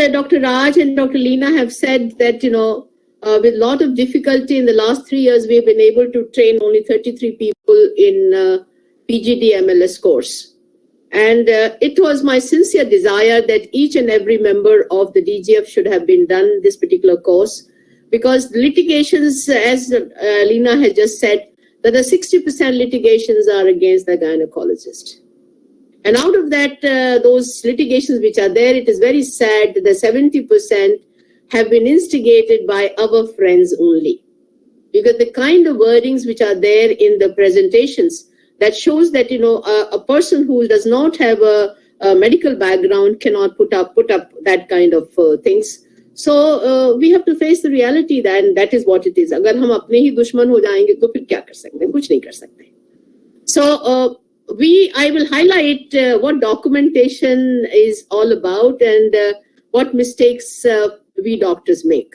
Dr. Raj and Dr. Leena have said that, with a lot of difficulty in the last 3 years, we've been able to train only 33 people in PGD MLS course. And it was my sincere desire that each and every member of the DGF should have been done this particular course, because litigations, as Leena has just said, that the 60% litigations are against the gynecologist. And out of that, those litigations which are there, it is very sad that the 70% have been instigated by our friends only. Because the kind of wordings which are there in the presentations, that shows that, a person who does not have a medical background cannot put up that kind of things. So we have to face the reality that, and that is what it is. अगर हम अपने ही दुश्मन हो जाएंगे तो फिर क्या कर सकते हैं? कुछ नहीं कर सकते. So I will highlight what documentation is all about and what mistakes we doctors make.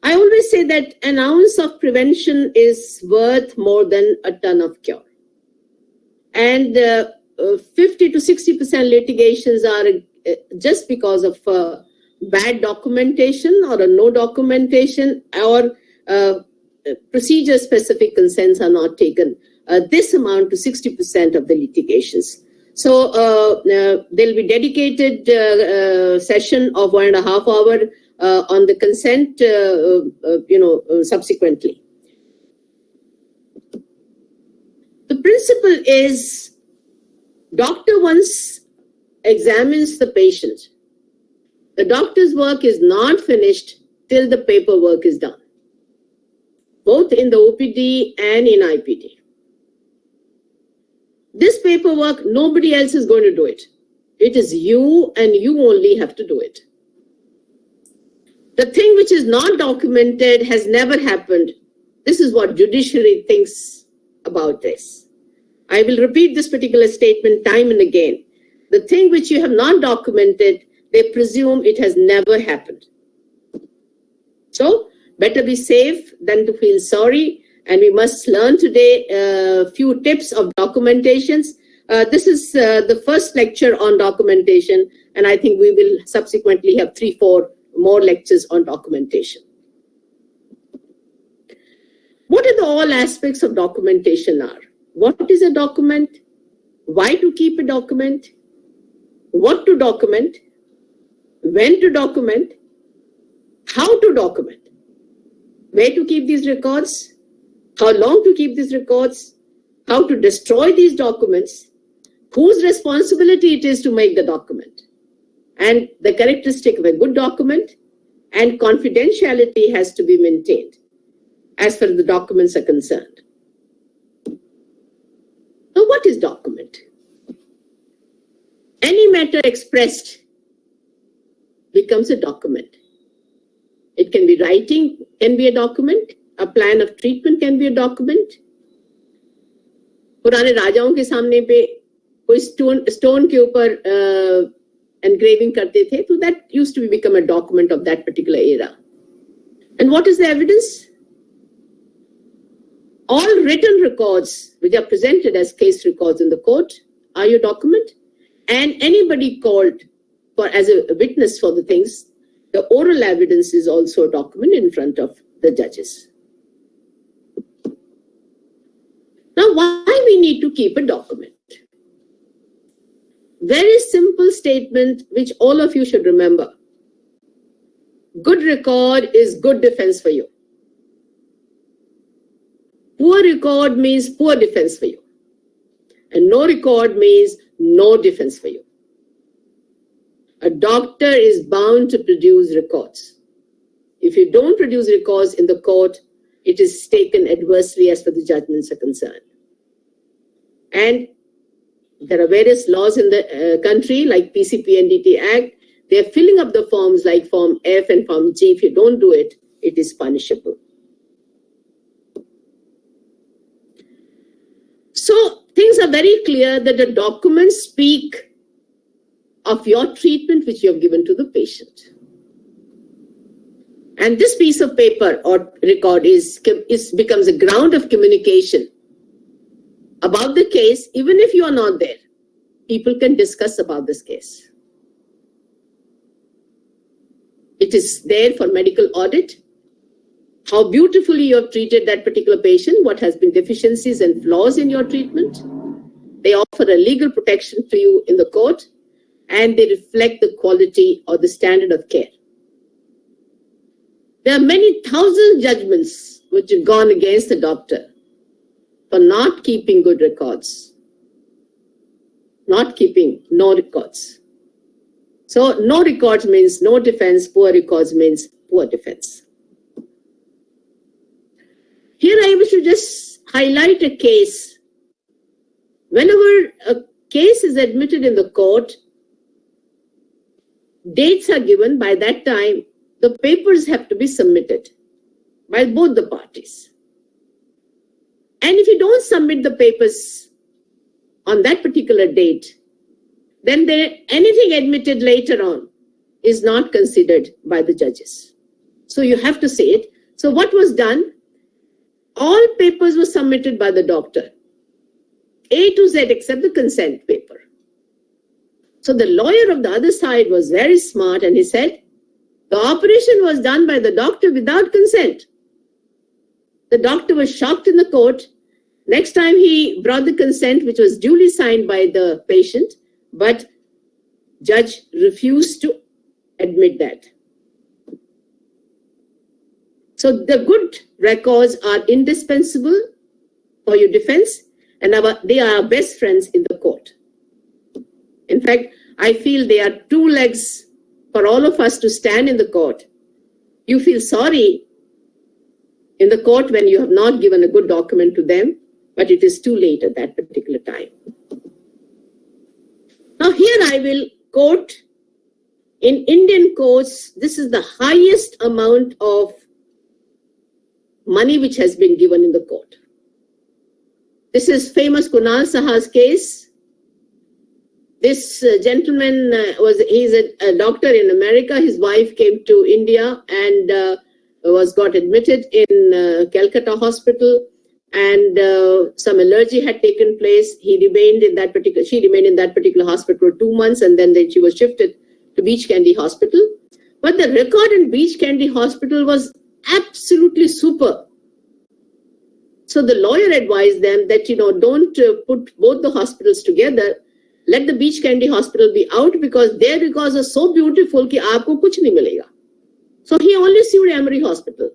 I always say that an ounce of prevention is worth more than a ton of cure. And 50 to 60% litigations are just because of bad documentation or a no documentation, or procedure-specific consents are not taken. This amount to 60% of the litigations. So there'll be dedicated session of 1.5 hours on the consent, subsequently. The principle is, doctor once examines the patient. The doctor's work is not finished till the paperwork is done, both in the OPD and in IPD. This paperwork, nobody else is going to do it. It is you, and you only have to do it. The thing which is not documented has never happened. This is what judiciary thinks about this. I will repeat this particular statement time and again. The thing which you have not documented, they presume it has never happened. So, better be safe than to feel sorry. And we must learn today a few tips of documentations. This is the first lecture on documentation, and I think we will subsequently have 3-4 more lectures on documentation. What are the all aspects of documentation are? What is a document? Why to keep a document? What to document? When to document? How to document? Where to keep these records? How long to keep these records? How to destroy these documents? Whose responsibility it is to make the document? And the characteristic of a good document, and confidentiality has to be maintained as far as the documents are concerned. Now, what is document? Any matter expressed becomes a document. It can be writing, can be a document. A plan of treatment can be a document. पुराने राजाओं के सामने पे कोई stone के ऊपर engraving करते थे, so that used to become a document of that particular era. And what is the evidence? All written records which are presented as case records in the court are your document, and anybody called as a witness for the things, the oral evidence is also a document in front of the judges. Now, why we need to keep a document? Very simple statement which all of you should remember. Good record is good defense for you. Poor record means poor defense for you. And no record means no defense for you. A doctor is bound to produce records. If you don't produce records in the court, it is taken adversely as far as the judgments are concerned. And there are various laws in the country like PCPNDT Act. They are filling up the forms like Form F and Form G. If you don't do it, it is punishable. So things are very clear that the documents speak of your treatment which you have given to the patient. And this piece of paper or record becomes a ground of communication about the case. Even if you are not there, people can discuss about this case. It is there for medical audit. How beautifully you have treated that particular patient, what has been deficiencies and flaws in your treatment. They offer a legal protection to you in the court, and they reflect the quality or the standard of care. There are many thousand judgments which have gone against the doctor for not keeping good records, not keeping no records. So no records means no defense, poor records means poor defense. Here I wish to just highlight a case. Whenever a case is admitted in the court, dates are given. By that time, the papers have to be submitted by both the parties. And if you don't submit the papers on that particular date, then anything admitted later on is not considered by the judges. So you have to say it. So what was done? All papers were submitted by the doctor, A to Z except the consent paper. So the lawyer of the other side was very smart, and he said, the operation was done by the doctor without consent. The doctor was shocked in the court. Next time he brought the consent, which was duly signed by the patient, but judge refused to admit that. So the good records are indispensable for your defense, and they are our best friends in the court. In fact, I feel they are two legs for all of us to stand in the court. You feel sorry in the court when you have not given a good document to them, but it is too late at that particular time. Now here I will quote, in Indian courts, this is the highest amount of money which has been given in the court. This is famous Kunal Saha's case. This gentleman he's a doctor in America. His wife came to India and got admitted in Calcutta hospital, and some allergy had taken place. She remained in that particular hospital for 2 months, and then she was shifted to Beach Candy Hospital. But the record in Beach Candy Hospital was absolutely super. So the lawyer advised them that, don't put both the hospitals together. Let the Beach Candy Hospital be out, because their records are so beautiful that aapko kuch nahi milega. So he only sued Emory Hospital.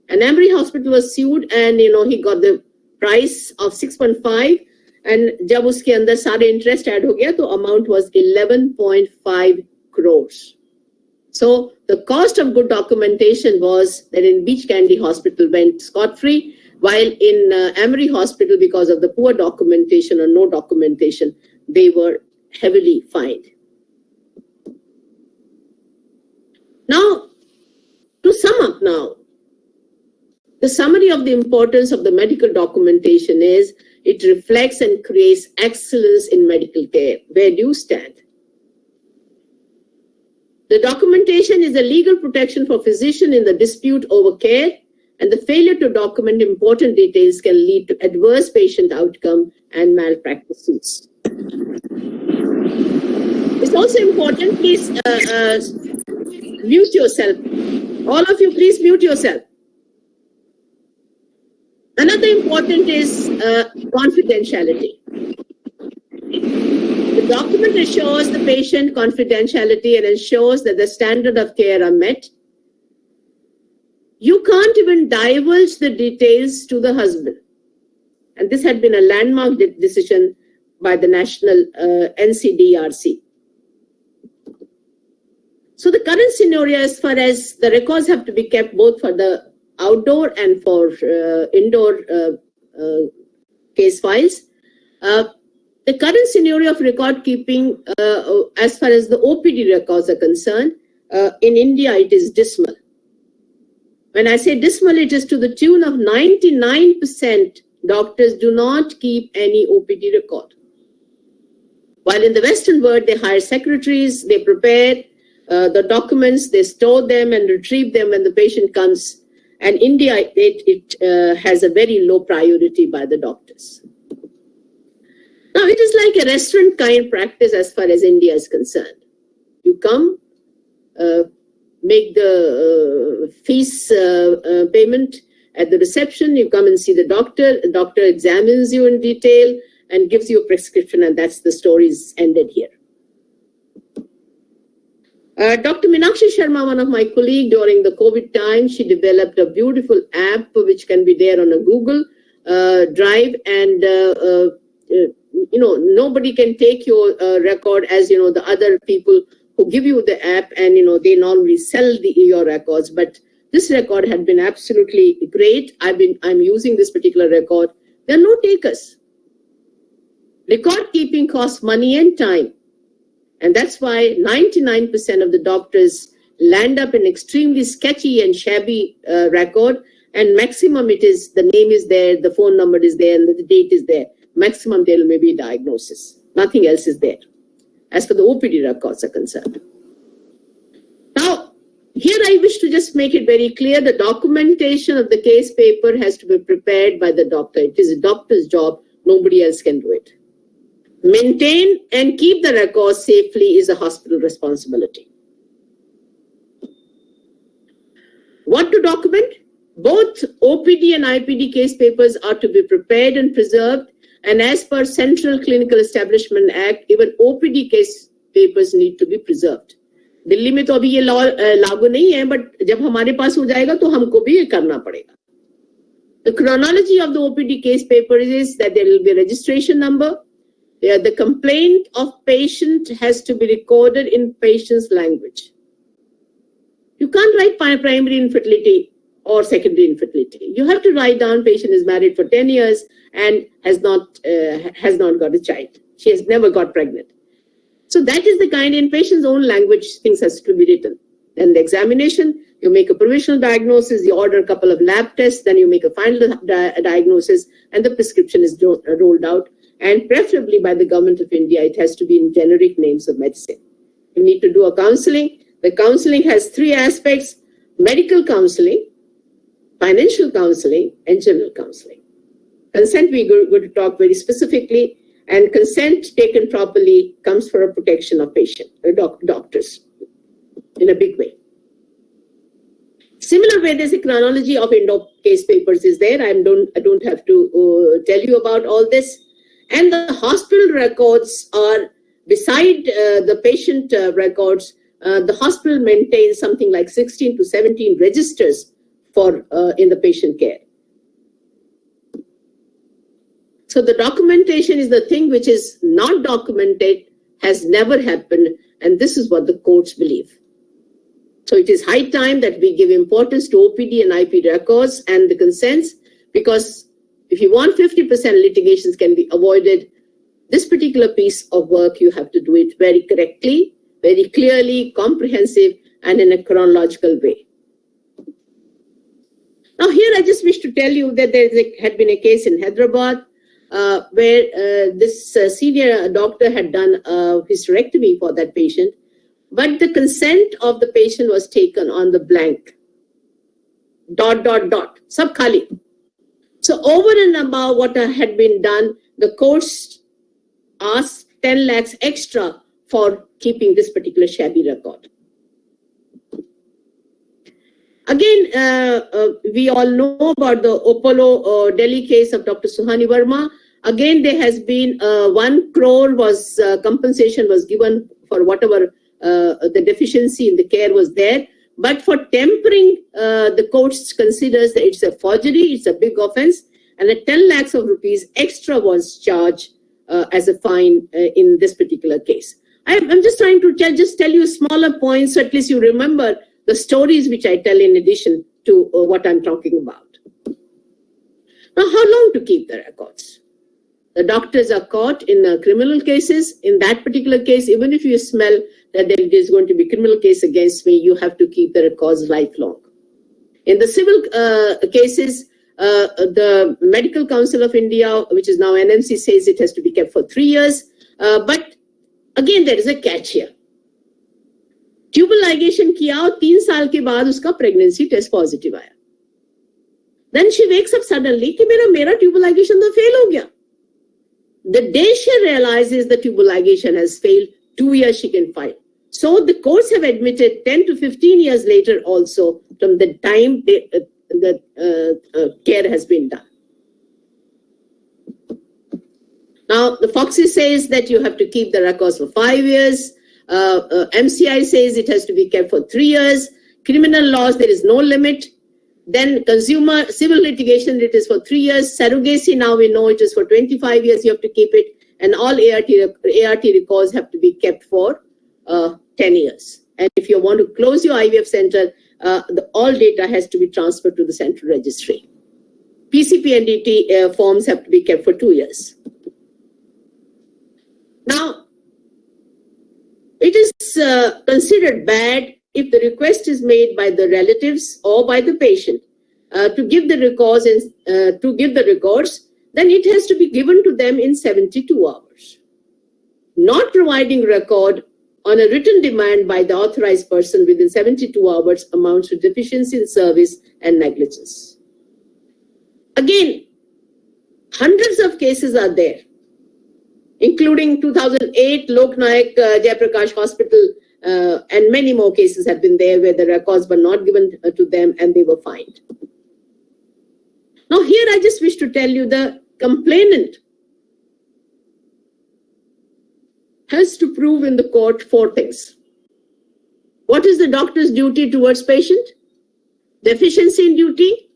And Emory Hospital was sued, and he got the price of 6.5, and jab uske andar sare interest add ho gaya, to amount was 11.5 crores. So the cost of good documentation was that in Beach Candy Hospital went scot-free, while in Emory Hospital, because of the poor documentation or no documentation, they were heavily fined. Now, to sum up now, the summary of the importance of the medical documentation is it reflects and creates excellence in medical care. Where do you stand? The documentation is a legal protection for physician in the dispute over care, and the failure to document important details can lead to adverse patient outcome and malpractice suits. It's also important, please mute yourself. All of you, please mute yourself. Another important is confidentiality. The document assures the patient confidentiality and ensures that the standard of care are met. You can't even divulge the details to the husband. And this had been a landmark decision by the national NCDRC. So the current scenario, as far as the records have to be kept both for the outdoor and for indoor case files, the current scenario of record keeping as far as the OPD records are concerned, in India it is dismal. When I say dismal, it is to the tune of 99% doctors do not keep any OPD record. While in the Western world, they hire secretaries, they prepare the documents, they store them and retrieve them when the patient comes. And India, it has a very low priority by the doctors. Now, it is like a restaurant kind practice as far as India is concerned. You come, make the fees payment at the reception. You come and see the doctor. The doctor examines you in detail and gives you a prescription, and that's the story is ended here. Dr. Meenakshi Sharma, one of my colleagues during the COVID time, she developed a beautiful app which can be there on a Google Drive, and nobody can take your record as the other people who give you the app, and they normally sell your records. But this record had been absolutely great. I'm using this particular record. There are no takers. Record keeping costs money and time. And that's why 99% of the doctors land up in extremely sketchy and shabby record. And maximum it is, the name is there, the phone number is there, and the date is there. Maximum there may be diagnosis. Nothing else is there, as for the OPD records are concerned. Now, here I wish to just make it very clear, the documentation of the case paper has to be prepared by the doctor. It is a doctor's job. Nobody else can do it. Maintain and keep the records safely is a hospital responsibility. What to document? Both OPD and IPD case papers are to be prepared and preserved, and as per Central Clinical Establishment Act, even OPD case papers need to be preserved. Delhi में तो अभी ये law लागू नहीं है, but जब हमारे पास हो जाएगा तो हमको भी ये करना पड़ेगा. The chronology of the OPD case paper is that there will be a registration number. The complaint of patient has to be recorded in patient's language. You can't write primary infertility or secondary infertility. You have to write down patient is married for 10 years and has not got a child. She has never got pregnant. So that is the kind, in patient's own language, things has to be written. Then the examination, you make a provisional diagnosis, you order a couple of lab tests, then you make a final diagnosis, and the prescription is rolled out. And preferably by the government of India, it has to be in generic names of medicine. You need to do a counseling. The counseling has three aspects: medical counseling, financial counseling, and general counseling. Consent, we're going to talk very specifically, and consent taken properly comes for a protection of patient, doctors, in a big way. Similar way, there's a chronology of Indo case papers is there. I don't have to tell you about all this. And the hospital records are, beside the patient records, the hospital maintains something like 16 to 17 registers for in the patient care. So the documentation is the thing which is not documented, has never happened, and this is what the courts believe. So it is high time that we give importance to OPD and IP records and the consents, because if you want 50% litigations can be avoided, this particular piece of work, you have to do it very correctly, very clearly, comprehensive, and in a chronological way. Now here I just wish to tell you that there had been a case in Hyderabad where this senior doctor had done a hysterectomy for that patient, but the consent of the patient was taken on the blank, ... sab khali. So over and above what had been done, the courts asked 10 lakhs extra for keeping this particular shabby record. Again, we all know about the Apollo Delhi case of Dr. Suhani Verma. Again, there has been 1 crore was compensation was given for whatever the deficiency in the care was there. But for tampering, the courts considers that it's a forgery, it's a big offense, and a 10 lakhs of rupees extra was charged as a fine in this particular case. I'm just trying to tell you smaller points, so at least you remember the stories which I tell in addition to what I'm talking about. Now, how long to keep the records? The doctors are caught in criminal cases. In that particular case, even if you smell that there is going to be a criminal case against me, you have to keep the records lifelong. In the civil cases, the Medical Council of India, which is now NMC, says it has to be kept for 3 years. But again, there is a catch here. Tubal ligation किया और 3 साल के बाद उसका pregnancy test positive आया. Then she wakes up suddenly कि मेरा tubal ligation तो fail हो गया. The day she realizes the tubal ligation has failed, 2 years she can file. So the courts have admitted 10 to 15 years later also from the time the care has been done. Now, the Foxy says that you have to keep the records for 5 years. MCI says it has to be kept for 3 years. Criminal laws, there is no limit. Then consumer civil litigation, it is for 3 years. Surrogacy, now we know it is for 25 years, you have to keep it. And all ART records have to be kept for 10 years. And if you want to close your IVF center, all data has to be transferred to the central registry. PCP and DT forms have to be kept for 2 years. Now, it is considered bad if the request is made by the relatives or by the patient to give the records then it has to be given to them in 72 hours. Not providing record on a written demand by the authorized person within 72 hours amounts to deficiency in service and negligence. Again, hundreds of cases are there, including 2008 Lok Nayak Jayaprakash Hospital, and many more cases have been there where the records were not given to them and they were fined. Now here I just wish to tell you the complainant has to prove in the court 4 things. What is the doctor's duty towards patient? Deficiency in duty,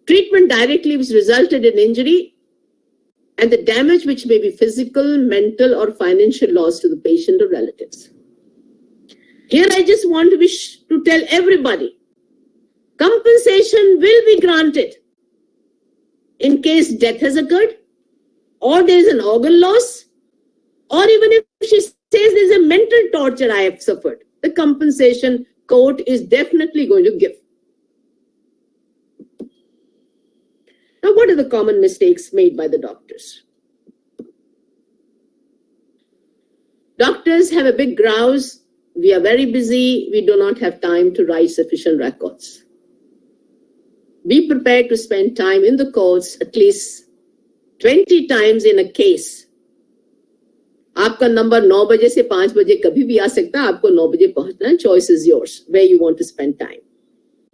treatment directly which resulted in injury, and the damage which may be physical, mental, or financial loss to the patient or relatives. Here I just want to tell everybody, compensation will be granted in case death has occurred, or there is an organ loss, or even if she says there is a mental torture I have suffered, the compensation court is definitely going to give. Now, what are the common mistakes made by the doctors? Doctors have a big grouse. We are very busy. We do not have time to write sufficient records. Be prepared to spend time in the courts at least 20 times in a case. आपका number 9 बजे से 5 बजे कभी भी आ सकता है. आपको 9 बजे पहुंचना है. Choice is yours where you want to spend time.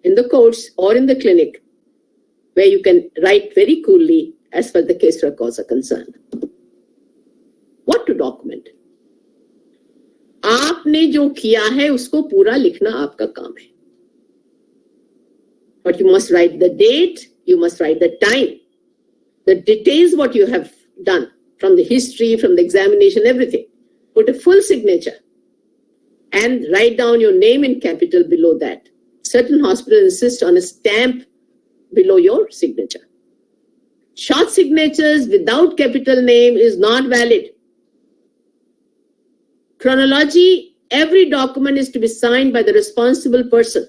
In the courts or in the clinic, where you can write very coolly as far as the case records are concerned. What to document? आपने जो किया है उसको पूरा लिखना आपका काम है. But you must write the date, you must write the time, the details what you have done from the history, from the examination, everything. Put a full signature and write down your name in capital below that. Certain hospitals insist on a stamp below your signature. Short signatures without capital name is not valid. Chronology, every document is to be signed by the responsible person.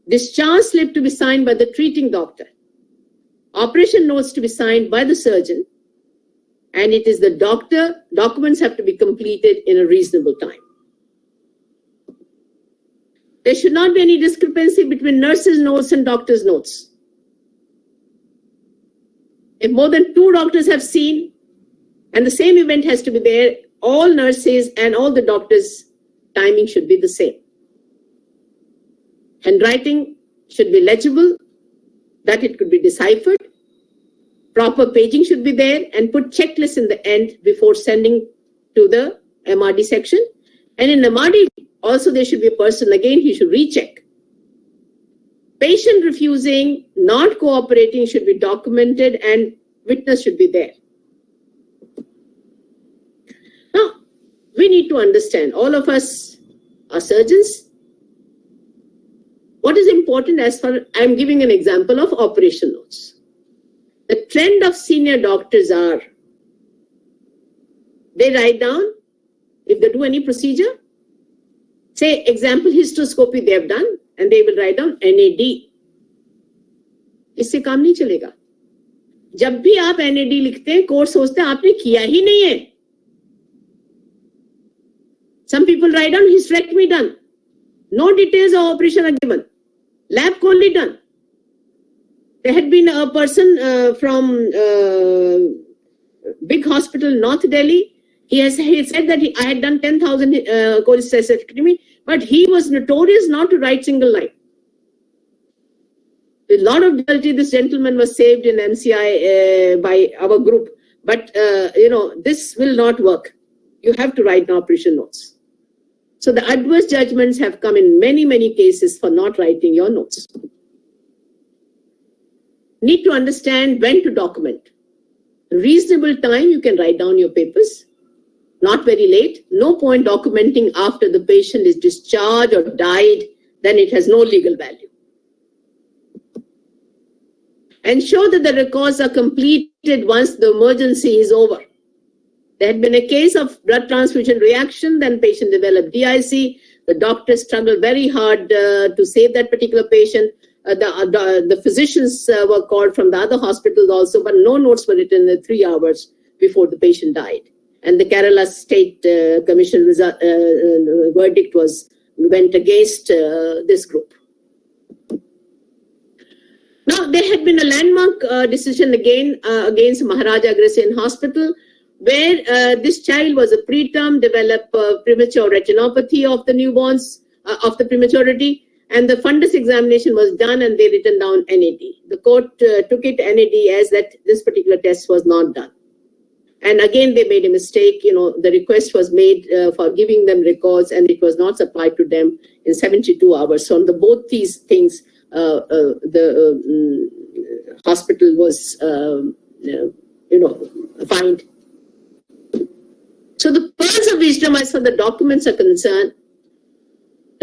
Discharge slip to be signed by the treating doctor. Operation notes to be signed by the surgeon. And it is the doctor, documents have to be completed in a reasonable time. There should not be any discrepancy between nurses' notes and doctors' notes. If more than 2 doctors have seen and the same event has to be there, all nurses and all the doctors' timing should be the same. Handwriting should be legible, that it could be deciphered. Proper paging should be there, and put checklists in the end before sending to the MRD section. And in MRD, also there should be a person, again, he should recheck. Patient refusing, not cooperating should be documented, and witness should be there. Now, we need to understand, all of us are surgeons. What is important as far, I'm giving an example of operation notes. The trend of senior doctors are, they write down, if they do any procedure, say example hysteroscopy they have done, and they will write down NAD. इससे काम नहीं चलेगा. जब भी आप NAD लिखते हैं, court सोचते हैं आपने किया ही नहीं है. Some people write down hysterectomy done. No details of operation are given. Lab only done. There had been a person from big hospital, North Delhi, He said that I had done 10,000 cholecystectomy, but he was notorious not to write single line. With a lot of difficulty, this gentleman was saved in MCI by our group. But, this will not work. You have to write operation notes. So the adverse judgments have come in many, many cases for not writing your notes. Need to understand when to document. Reasonable time, you can write down your papers. Not very late. No point documenting after the patient is discharged or died, then it has no legal value. Ensure that the records are completed once the emergency is over. There had been a case of blood transfusion reaction, then patient developed DIC. The doctors struggled very hard to save that particular patient. The physicians were called from the other hospitals also, but no notes were written in 3 hours before the patient died. And the Kerala State Commission verdict went against this group. Now, there had been a landmark decision again against Maharaja Agrasen Hospital, where this child was a preterm, developed premature retinopathy of the newborns, of the prematurity, and the fundus examination was done and they written down NAD. The court took it NAD as that this particular test was not done. And again, they made a mistake. The request was made for giving them records and it was not supplied to them in 72 hours. So on both these things, the hospital was, fined. So the pearls of wisdom as far as the documents are concerned,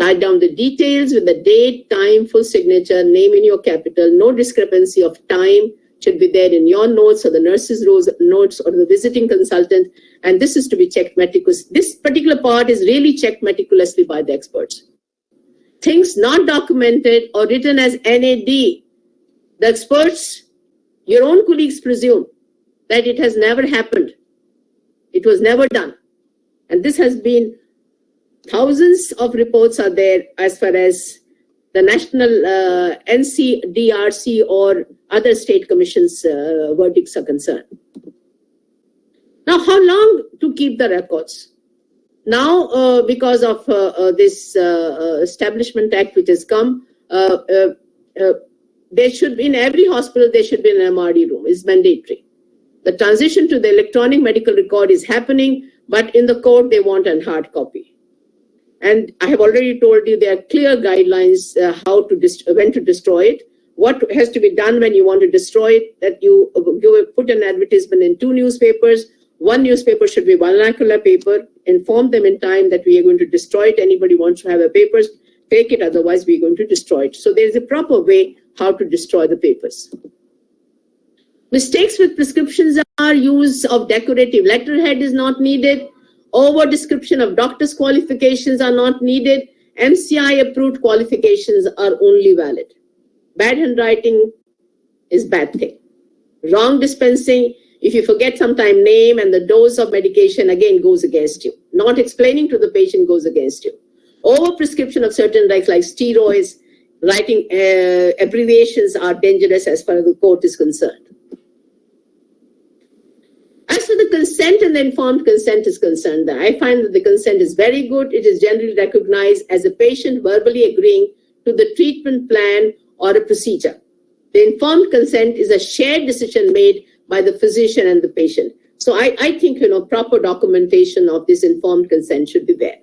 write down the details with the date, time, full signature, name in your capital, no discrepancy of time should be there in your notes or the nurse's notes or the visiting consultant. And this is to be checked meticulously. This particular part is really checked meticulously by the experts. Things not documented or written as NAD, the experts, your own colleagues presume that it has never happened. It was never done. And this has been, thousands of reports are there as far as the national NCDRC or other state commissions' verdicts are concerned. Now, how long to keep the records? Now, because of this Establishment Act which has come, there should be, in every hospital, there should be an MRD room. It's mandatory. The transition to the electronic medical record is happening, but in the court, they want a hard copy. And I have already told you there are clear guidelines when to destroy it. What has to be done when you want to destroy it, that you put an advertisement in 2 newspapers. One newspaper should be vernacular paper. Inform them in time that we are going to destroy it. Anybody wants to have a papers, take it. Otherwise, we are going to destroy it. So there is a proper way how to destroy the papers. Mistakes with prescriptions are use of decorative letterhead is not needed. Over description of doctor's qualifications are not needed. MCI approved qualifications are only valid. Bad handwriting is bad thing. Wrong dispensing, if you forget sometime name and the dose of medication, again goes against you. Not explaining to the patient goes against you. Over prescription of certain drugs like steroids, writing abbreviations are dangerous as far as the court is concerned. As for the consent and the informed consent is concerned, I find that the consent is very good. It is generally recognized as a patient verbally agreeing to the treatment plan or a procedure. The informed consent is a shared decision made by the physician and the patient. So I think, proper documentation of this informed consent should be there.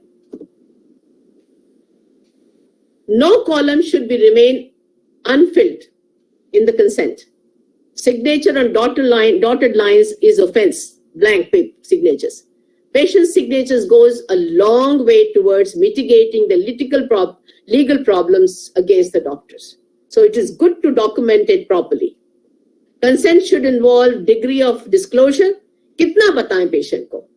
No column should remain unfilled in the consent. Signature on dotted lines is offense, blank signatures. Patient signatures goes a long way towards mitigating the legal problems against the doctors. So it is good to document it properly. Consent should involve degree of disclosure. कितना बताएं patient को?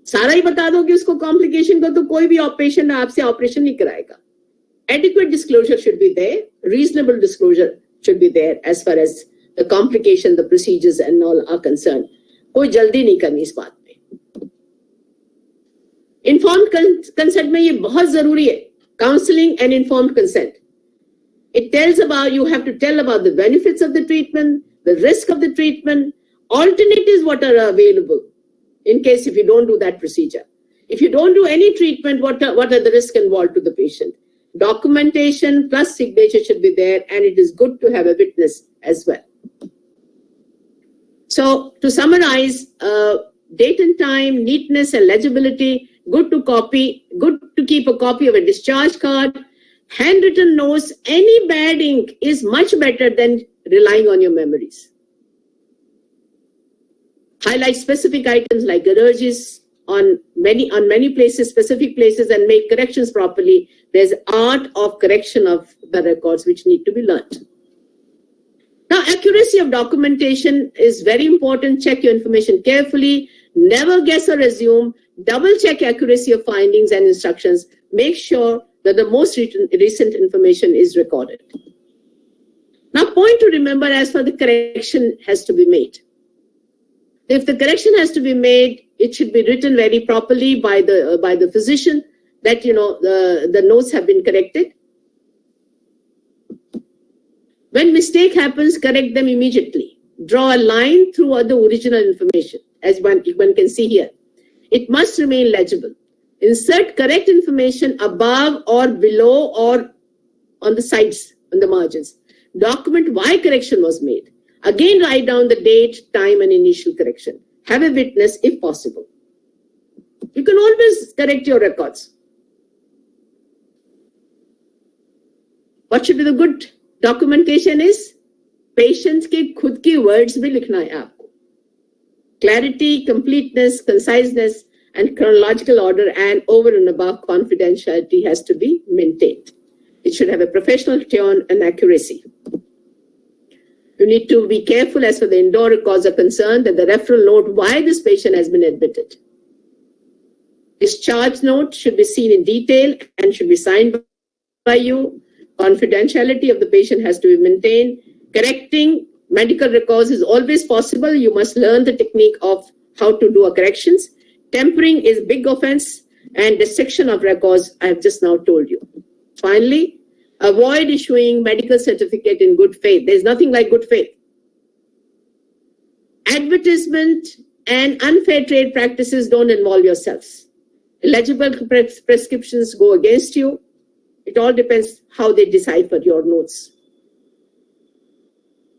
सारा ही बता दोगे उसको complication को तो कोई भी patient आपसे operation नहीं कराएगा. Adequate disclosure should be there. Reasonable disclosure should be there as far as the complication, the procedures and all are concerned. कोई जल्दी नहीं करनी इस बात पे. Informed consent में ये बहुत जरूरी है. Counseling and informed consent. It tells about, you have to tell about the benefits of the treatment, the risk of the treatment, alternatives what are available. in case if you don't do that procedure. If you don't do any treatment, what are the risks involved to the patient? Documentation plus signature should be there, and it is good to have a witness as well. So to summarize, date and time, neatness and legibility, good to keep a copy of a discharge card. Handwritten notes, any bad ink is much better than relying on your memories. Highlight specific items like garages on many places, specific places, and make corrections properly. There's art of correction of the records which need to be learned. Now, accuracy of documentation is very important. Check your information carefully. Never guess or assume. Double check accuracy of findings and instructions. Make sure that the most recent information is recorded. Now, point to remember as far the correction has to be made. If the correction has to be made, it should be written very properly by the physician that the notes have been corrected. When mistake happens, correct them immediately. Draw a line through the original information, as one can see here. It must remain legible. Insert correct information above or below or on the sides, on the margins. Document why correction was made. Again, write down the date, time, and initial correction. Have a witness if possible. You can always correct your records. What should be the good documentation is? Patients के खुद के words भी लिखना है आपको. Clarity, completeness, conciseness, and chronological order, and over and above confidentiality has to be maintained. It should have a professional tone and accuracy. You need to be careful as far as the indoor records are concerned that the referral note why this patient has been admitted. Discharge note should be seen in detail and should be signed by you. Confidentiality of the patient has to be maintained. Correcting medical records is always possible. You must learn the technique of how to do a corrections. Tempering is big offense, and dissection of records I have just now told you. Finally, avoid issuing medical certificate in good faith. There's nothing like good faith. Advertisement and unfair trade practices don't involve yourselves. Illegible prescriptions go against you. It all depends how they decipher your notes.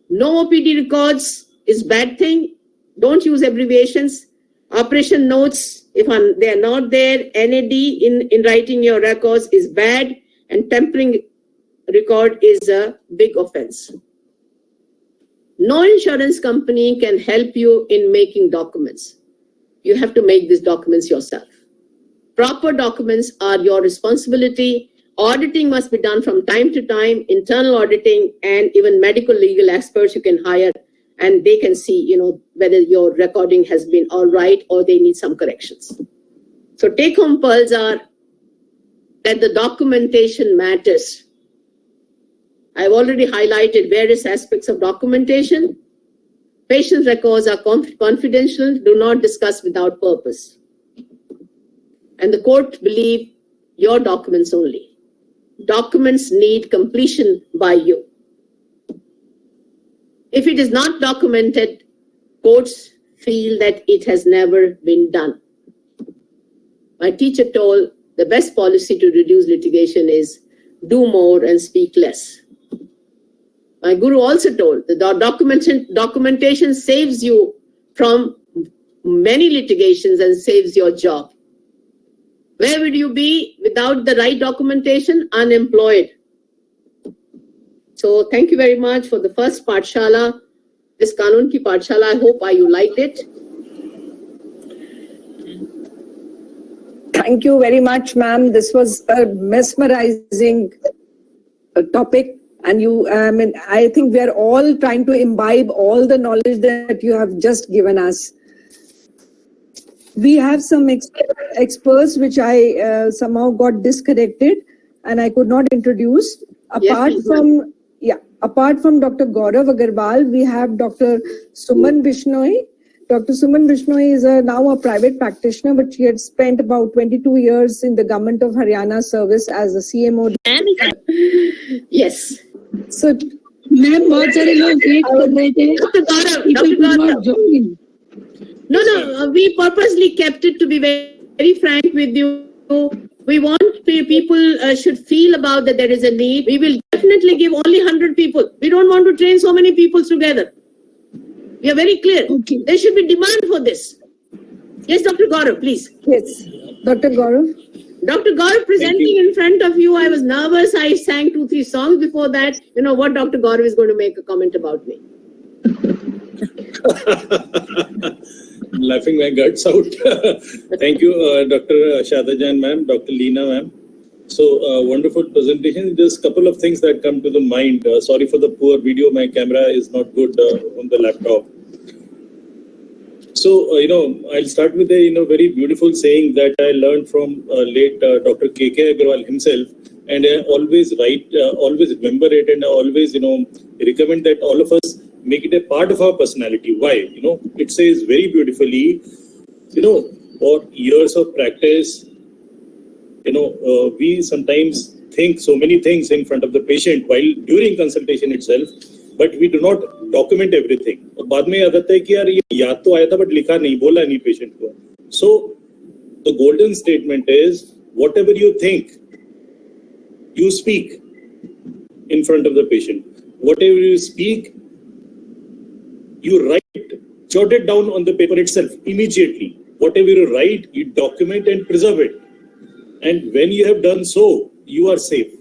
No OPD records is bad thing. Don't use abbreviations. Operation notes, if they are not there, NAD in writing your records is bad, and tempering record is a big offense. No insurance company can help you in making documents. You have to make these documents yourself. Proper documents are your responsibility. Auditing must be done from time to time, internal auditing, and even medical legal experts you can hire, and they can see, whether your recording has been all right or they need some corrections. So take-home pearls are that the documentation matters. I've already highlighted various aspects of documentation. Patient records are confidential, do not discuss without purpose. And the court believe your documents only. Documents need completion by you. If it is not documented, courts feel that it has never been done. My teacher told the best policy to reduce litigation is do more and speak less. My guru also told that documentation saves you from many litigations and saves your job. Where would you be without the right documentation? Unemployed. So thank you very much for the first Pathshala, this Kanun Ki Pathshala. I hope you liked it. Thank you very much, ma'am. This was a mesmerizing topic. And I think we are all trying to imbibe all the knowledge that you have just given us. We have some experts which I somehow got disconnected and I could not introduce. Apart from Dr. Gaurav Agarwal, we have Dr. Suman Bishnoi. Dr. Suman Bishnoi is now a private practitioner, but she had spent about 22 years in the government of Haryana service as a CMO. Yes. So, ma'am बहुत सारे लोग wait कर रहे थे. Dr. Gaurav. No, no, we purposely kept it, to be very, very frank with you. We want people should feel about that there is a need. We will definitely give only 100 people. We don't want to train so many people together. We are very clear. Okay. There should be demand for this. Yes, Dr. Gaurav, please. Yes, Dr. Gaurav. Dr. Gaurav, presenting in front of you, I was nervous. I sang 2-3 songs before that. You know what, Dr. Gaurav is going to make a comment about me. I'm laughing my guts out. Thank you, Dr. Sharda Jain ma'am, Dr. Leena ma'am. So wonderful presentation. Just a couple of things that come to the mind. Sorry for the poor video. My camera is not good on the laptop. So, I'll start with a, very beautiful saying that I learned from late Dr. K.K. Agarwal himself. And I always always remember it, and I always, recommend that all of us make it a part of our personality. Why? It says very beautifully, for years of practice, we sometimes think so many things in front of the patient while during consultation itself, but we do not document everything. बाद में याद आता है कि यार ये याद तो आया था but लिखा नहीं, बोला नहीं patient को. So the golden statement is, whatever you think, you speak in front of the patient. Whatever you speak, you write, jot it down on the paper itself immediately. Whatever you write, you document and preserve it. And when you have done so, you are safe.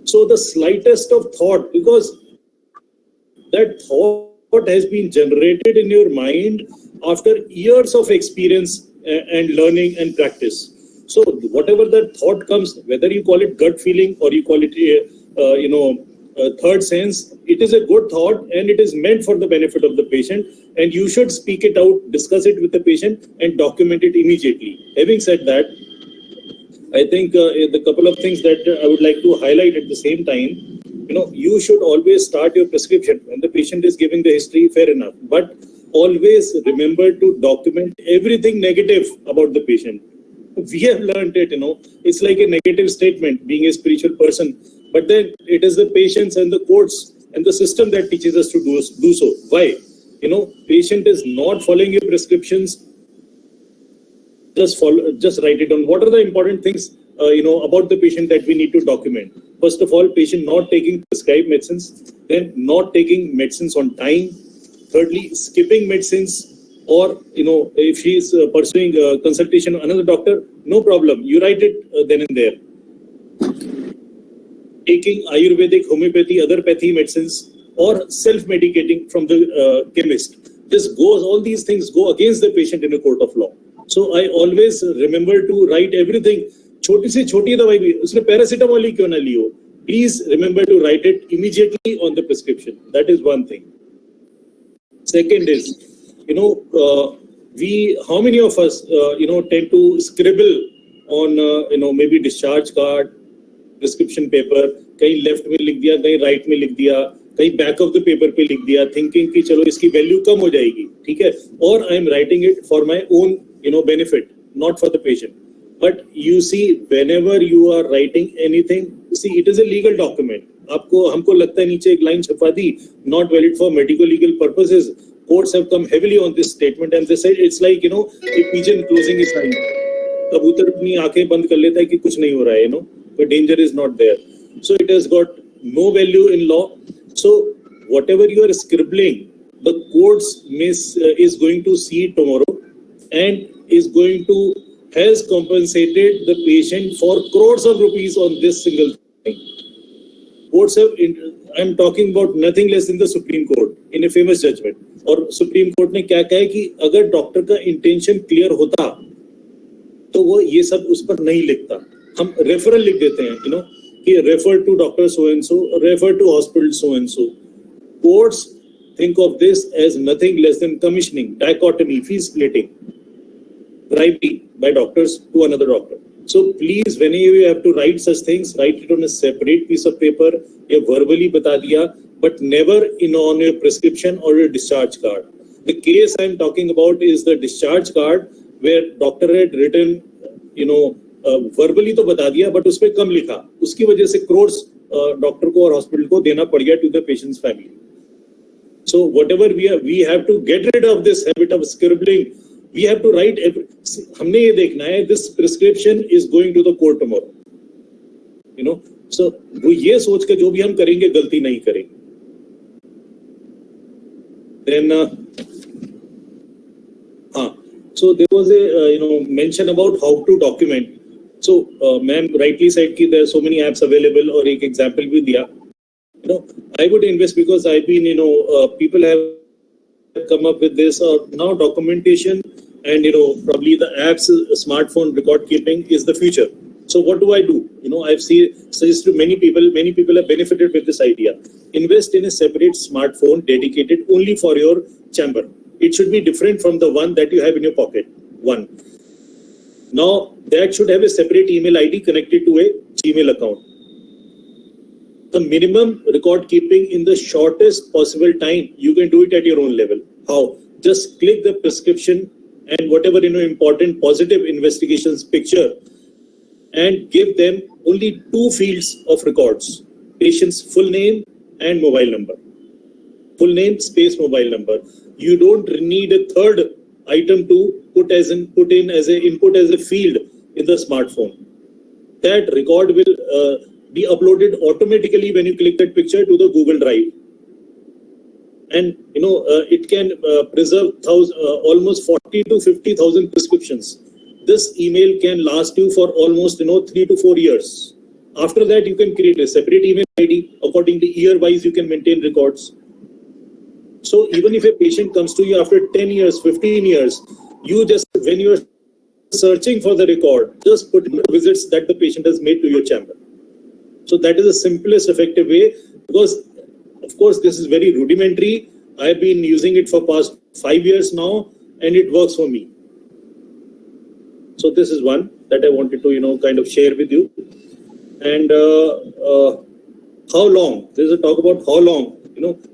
So the slightest of thought, because that thought has been generated in your mind after years of experience and learning and practice. So whatever that thought comes, whether you call it gut feeling or you call it a third sense, it is a good thought and it is meant for the benefit of the patient, and you should speak it out, discuss it with the patient and document it immediately. Having said that, I think the couple of things that I would like to highlight at the same time, you should always start your prescription when the patient is giving the history, fair enough, but always remember to document everything negative about the patient. We have learned it, it's like a negative statement being a spiritual person, but then it is the patients and the courts and the system that teaches us to do so. Why? Patient is not following your prescriptions. Just write it down. What are the important things, about the patient that we need to document? First of all, patient not taking prescribed medicines, then not taking medicines on time. Thirdly, skipping medicines, or, if she is pursuing a consultation with another doctor, no problem. You write it then and there. Taking Ayurvedic, homeopathy, other pathy medicines, or self-medicating from the chemist. All these things go against the patient in a court of law. So I always remember to write everything. छोटी से छोटी दवाई भी उसने paracetamol ही क्यों ना ली हो, please remember to write it immediately on the prescription. That is one thing. Second is, how many of us tend to scribble on maybe discharge card, prescription paper, कहीं left में लिख दिया, कहीं right में लिख दिया, कहीं back of the paper पे लिख दिया, thinking कि चलो इसकी value कम हो जाएगी, ठीक है? Or I am writing it for my own benefit, not for the patient. But you see, whenever you are writing anything, see, it is a legal document. हमको लगता है नीचे एक line छपा दी, not valid for medical legal purposes. Courts have come heavily on this statement and they said it's like a pigeon closing its eyes. कबूतर अपनी आंखें बंद कर लेता है कि कुछ नहीं हो रहा है, but danger is not there. So it has got no value in law. So whatever you are scribbling, the courts is going to see tomorrow and has compensated the patient for crores of rupees on this single thing. Courts have, I'm talking about nothing less than the Supreme Court in a famous judgment. और Supreme Court ने क्या कहा है कि अगर doctor का intention clear होता तो वो ये सब उस पर नहीं लिखता. हम रेफरल लिख देते हैं, कि refer to doctor so and so, refer to hospital so and so. Courts think of this as nothing less than commissioning, dichotomy, fee splitting, bribery by doctors to another doctor. So please, whenever you have to write such things, write it on a separate piece of paper, या verbally बता दिया, but never on your prescription or your discharge card. The case I'm talking about is the discharge card where doctor had written, verbally तो बता दिया, but उसपे कम लिखा. उसकी वजह से crores डॉक्टर को और हॉस्पिटल को देना पड़ गया to the patient's family. So whatever we have to get rid of this habit of scribbling. We have to write. हमने ये देखना है. This prescription is going to the court tomorrow. You know. So वो ये सोच के जो भी हम करेंगे गलती नहीं करेंगे. Then so there was a mention about how to document. So ma'am rightly said कि there are so many apps available और एक example भी दिया. I would invest because I've been people have come up with this now documentation and probably the apps smartphone record keeping is the future. So what do I do? I've suggested to many people have benefited with this idea. Invest in a separate smartphone dedicated only for your chamber. It should be different from the one that you have in your pocket. One. Now that should have a separate email ID connected to a Gmail account. The minimum record keeping in the shortest possible time, you can do it at your own level. How? Just click the prescription and whatever important positive investigations picture and give them only 2 fields of records: patient's full name and mobile number. Full name space mobile number. You don't need a third item to put in as a input as a field in the smartphone. That record will be uploaded automatically when you click that picture to the Google Drive. And it can preserve almost 40 to 50,000 prescriptions. This email can last you for almost 3 to 4 years. After that, you can create a separate email ID. According to year wise, you can maintain records. So even if a patient comes to you after 10 years, 15 years, you just, when you're searching for the record, just put in the visits that the patient has made to your chamber. So that is the simplest effective way, because of course this is very rudimentary. I've been using it for past 5 years now and it works for me. So this is one that I wanted to kind of share with you. And how long? There's a talk about how long.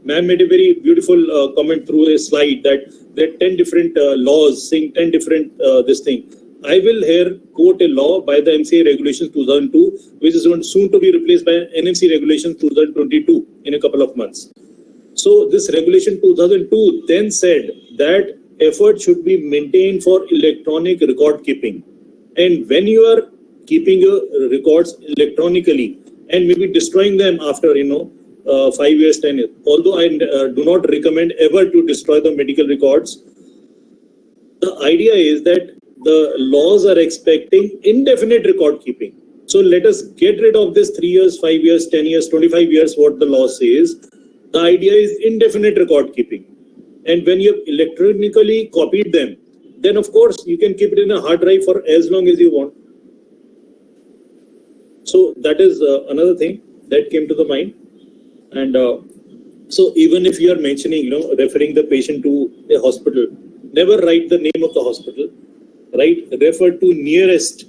Ma'am made a very beautiful comment through a slide that there are 10 different laws saying 10 different this thing. I will here quote a law by the MCA Regulations 2002, which is soon to be replaced by NMC Regulations 2022 in a couple of months. So this Regulation 2002 then said that effort should be maintained for electronic record keeping. And when you are keeping your records electronically and maybe destroying them after 5 years, 10 years, although I do not recommend ever to destroy the medical records, the idea is that the laws are expecting indefinite record keeping. So let us get rid of this 3 years, 5 years, 10 years, 25 years, what the law says. The idea is indefinite record keeping. And when you have electronically copied them, then of course you can keep it in a hard drive for as long as you want. So that is another thing that came to the mind. And so even if you are mentioning, referring the patient to a hospital, never write the name of the hospital. Refer to nearest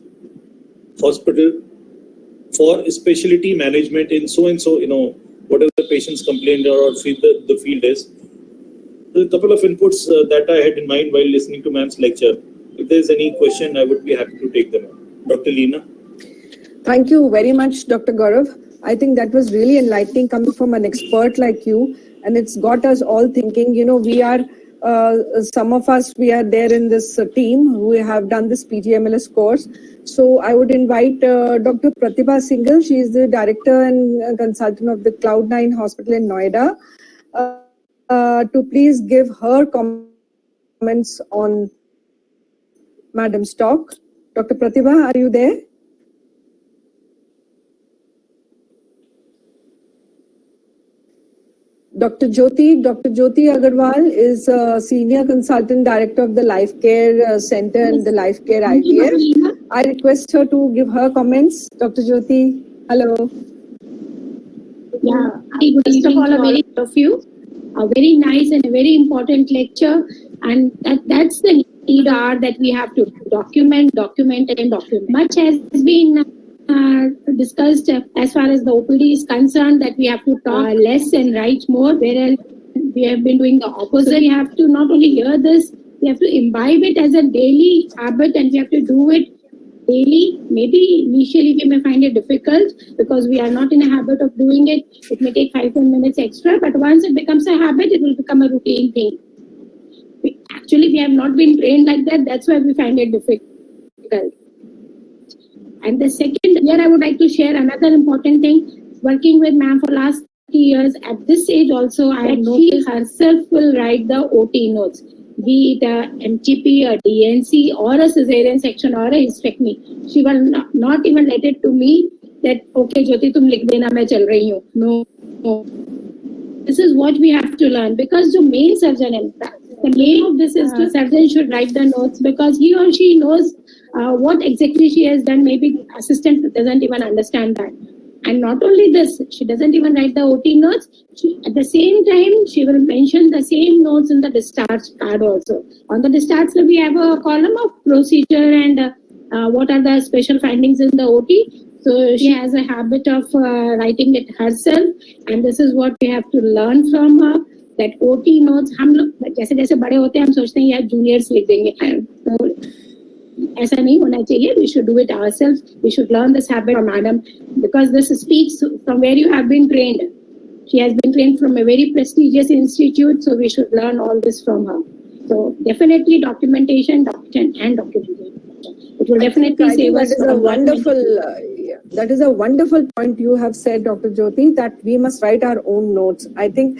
hospital for specialty management in so and so, whatever the patient's complaint or the field is. There's a couple of inputs that I had in mind while listening to ma'am's lecture. If there's any question, I would be happy to take them on. Dr. Leena. Thank you very much, Dr. Gaurav. I think that was really enlightening coming from an expert like you, and it's got us all thinking. We are some of us, we are there in this team who have done this PGMLS course. So I would invite Dr. Pratibha Singhal. She is the director and consultant of the Cloud9 Hospital in Noida, to please give her comments on Madam's talk. Dr. Pratibha, are you there? Dr. Jyoti Agarwal is a Senior Consultant Director of the Life Care Center and the Life Care IVF. I request her to give her comments. Dr. Jyoti, hello. Yeah, first of all, a very of you. A very nice and a very important lecture. And that's the need that we have to document. Much has been discussed as far as the OPD is concerned, that we have to talk less and write more, whereas we have been doing the opposite. We have to not only hear this, we have to imbibe it as a daily habit, and we have to do it daily. Maybe initially we may find it difficult because we are not in a habit of doing it. It may take 5-10 minutes extra, but once it becomes a habit, it will become a routine thing. We have not been trained like that. That's why we find it difficult. And the second, here I would like to share another important thing. Working with ma'am for last 3 years, at this age also, I noticed she herself will write the OT notes, be it a MTP, a DNC, or a cesarean section, or a hysterectomy. She will not even let it to me that, okay, Jyoti, tum likh dena, main chal rahi hu. No. This is what we have to learn, because the main surgeon, in fact, the main of this is the surgeon should write the notes, because he or she knows what exactly she has done. Maybe assistant doesn't even understand that. And not only this, she doesn't even write the OT notes. At the same time, she will mention the same notes in the discharge card also. On the discharge, we have a column of procedure and what are the special findings in the OT. So she has a habit of writing it herself, and this is what we have to learn from her. That OT notes, हम लोग जैसे जैसे बड़े होते हैं हम सोचते हैं यार juniors लिख देंगे. ऐसा नहीं होना चाहिए. We should do it ourselves. We should learn this habit from madam, because this speaks from where you have been trained. She has been trained from a very prestigious institute, so we should learn all this from her. So definitely documentation. It will definitely save us. That is a wonderful point you have said, Dr. Jyoti, that we must write our own notes. I think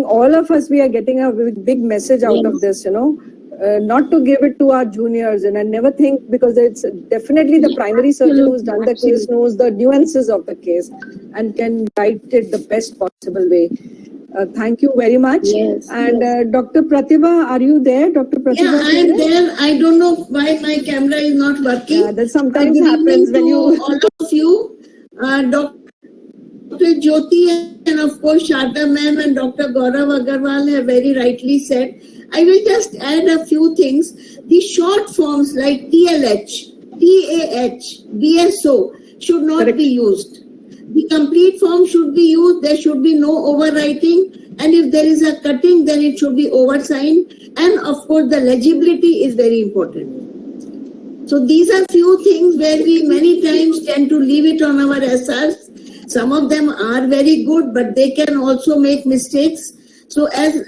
all of us, we are getting a big message out of this, not to give it to our juniors. And I never think, because it's definitely the primary surgeon who's done the case knows the nuances of the case and can write it the best possible way. Thank you very much. Yes. And Dr. Pratibha, are you there? Dr. Pratibha? Yeah, I'm there. I don't know why my camera is not working. Yeah, that sometimes happens when you... all of you, Dr. Jyoti and of course Sharda ma'am and Dr. Gaurav Agarwal have very rightly said. I will just add a few things. The short forms like TLH, TAH, BSO should not be used. The complete form should be used. There should be no overwriting. And if there is a cutting, then it should be oversigned. And of course, the legibility is very important. So these are few things where we many times tend to leave it on our SRs. Some of them are very good, but they can also make mistakes. So as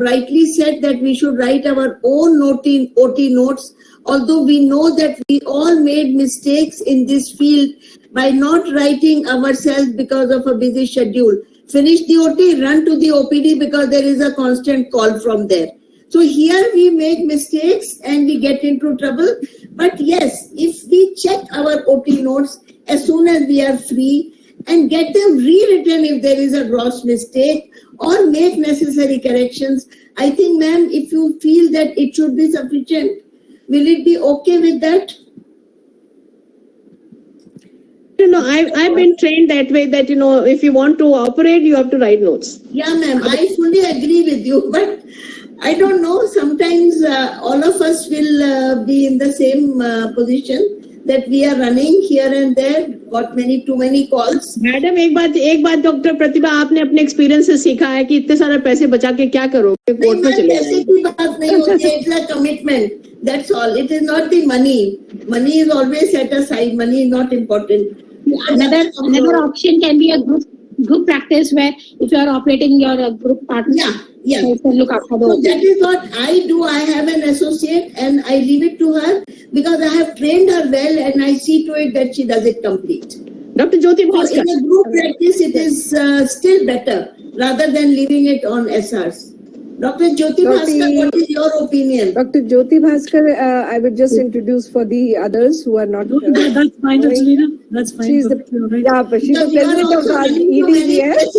rightly said, that we should write our own OT notes, although we know that we all made mistakes in this field by not writing ourselves because of a busy schedule. Finish the OT, run to the OPD because there is a constant call from there. So here we make mistakes and we get into trouble. But yes, if we check our OT notes as soon as we are free and get them rewritten if there is a gross mistake or make necessary corrections, I think, ma'am, if you feel that it should be sufficient, will it be okay with that? No, I've been trained that way, that, if you want to operate, you have to write notes. Yeah, ma'am, I fully agree with you, but I don't know, sometimes all of us will be in the same position that we are running here and there, got too many calls. Madam एक बात doctor प्रतिभा, आपने अपने experience से सीखा है कि इतने सारे पैसे बचा के क्या करोगे, कोर्ट में चले पैसे की बात नहीं होती है, it's a commitment. That's all. It is not the money. Money is always set aside. Money is not important. Another option can be a group practice, where if you are operating your group partner, yeah. You can look after So that is what I do. I have an associate and I leave it to her because I have trained her well and I see to it that she does it complete. Dr. Jyoti Bhaskar. In a group practice, it is still better rather than leaving it on SRs. Dr. Jyoti Bhaskar, what is your opinion? Dr. Jyoti Bhaskar, I would just introduce for the others who are not... that's fine, Angelina. That's fine. She's the president of our EDVS.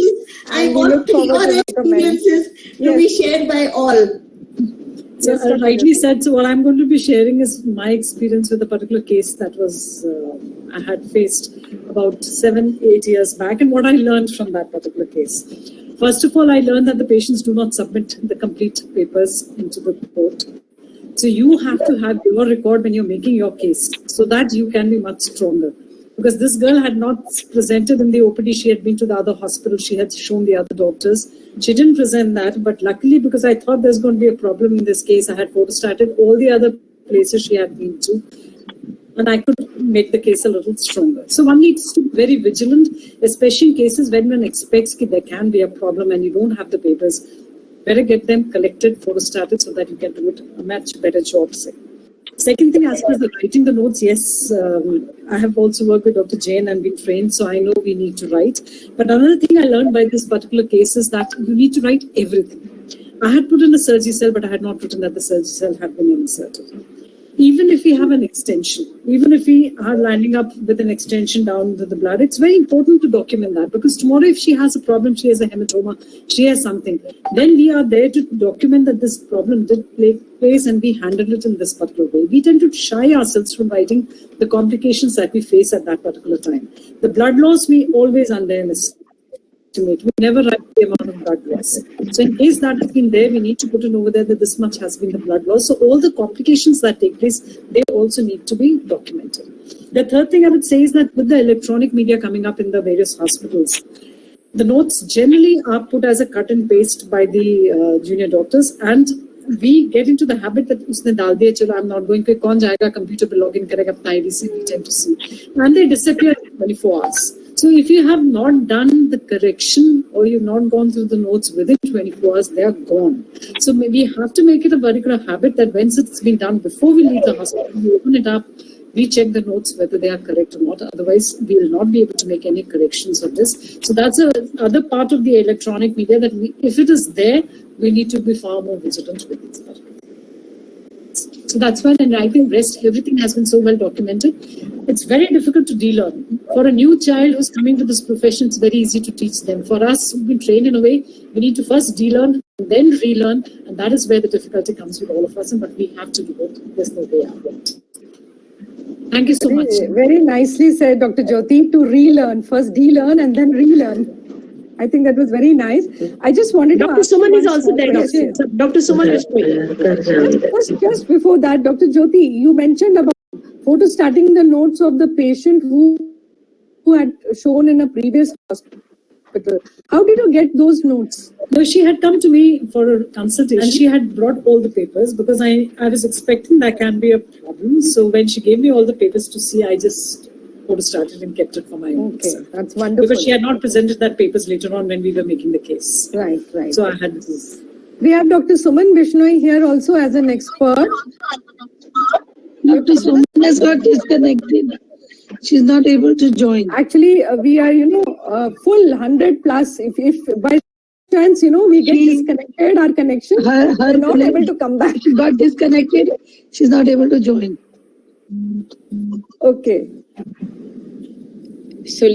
I want your experiences to be shared by all. So rightly said. So what I'm going to be sharing is my experience with a particular case that was I had faced about 7-8 years back, and what I learned from that particular case. First of all, I learned that the patients do not submit the complete papers into the report. So you have to have your record when you're making your case so that you can be much stronger. Because this girl had not presented in the OPD, she had been to the other hospital, she had shown the other doctors. She didn't present that, but luckily because I thought there's going to be a problem in this case, I had photostated all the other places she had been to. and I could make the case a little stronger. So one needs to be very vigilant, especially in cases when one expects that there can be a problem and you don't have the papers. Better get them collected, photostated, so that you can do it a much better job. Second thing, as far as the writing the notes, yes, I have also worked with Dr. Jain and been trained, so I know we need to write. But another thing I learned by this particular case is that you need to write everything. I had put in a surgery cell, but I had not written that the surgery cell had been inserted. Even if we have an extension, even if we are lining up with an extension down to the blood, it's very important to document that, because tomorrow if she has a problem, she has a hematoma, she has something, then we are there to document that this problem did take place and we handled it in this particular way. We tend to shy ourselves from writing the complications that we face at that particular time. The blood loss, we always underestimate. We never write the amount of blood loss. So in case that has been there, we need to put it over there that this much has been the blood loss. So all the complications that take place, they also need to be documented. The third thing I would say is that with the electronic media coming up in the various hospitals, the notes generally are put as a cut and paste by the junior doctors, and we get into the habit that usne dal diya, chalo, I'm not going to kaun jayega computer pe login karega apna IDC, we tend to see, and they disappear in 24 hours. So if you have not done the correction or you've not gone through the notes within 24 hours, they are gone. So we have to make it a particular habit that once it's been done before we leave the hospital, we open it up, we check the notes whether they are correct or not. Otherwise, we will not be able to make any corrections of this. So that's another part of the electronic media that if it is there, we need to be far more vigilant with it. So that's why in writing rest, everything has been so well documented. It's very difficult to de-learn. For a new child who's coming to this profession, it's very easy to teach them. For us, we've been trained in a way, we need to first de-learn and then relearn. And that is where the difficulty comes with all of us. But we have to do it. There's no way out. Thank you so much. Very nicely said, Dr. Jyoti, to relearn. First de-learn and then relearn. I think that was very nice. I just wanted to Dr. ask Suman is also there. question. Dr. Suman is Just before that, Dr. Jyoti, you mentioned about photostating the notes of the patient who had shown in a previous hospital. How did you get those notes? No, she had come to me for a consultation and she had brought all the papers because I was expecting that can be a problem. So when she gave me all the papers to see, I just started and kept it for my own. Okay, that's wonderful. Because she had not presented that papers later on when we were making the case. Right. So I had this. We have Dr. Suman Bishnoi here also as an expert. Dr. Suman has got disconnected. She's not able to join. Actually, we are, full 100 plus. If by chance, we get disconnected, our connection, we're not able to come back. She got disconnected. She's not able to join. Okay. So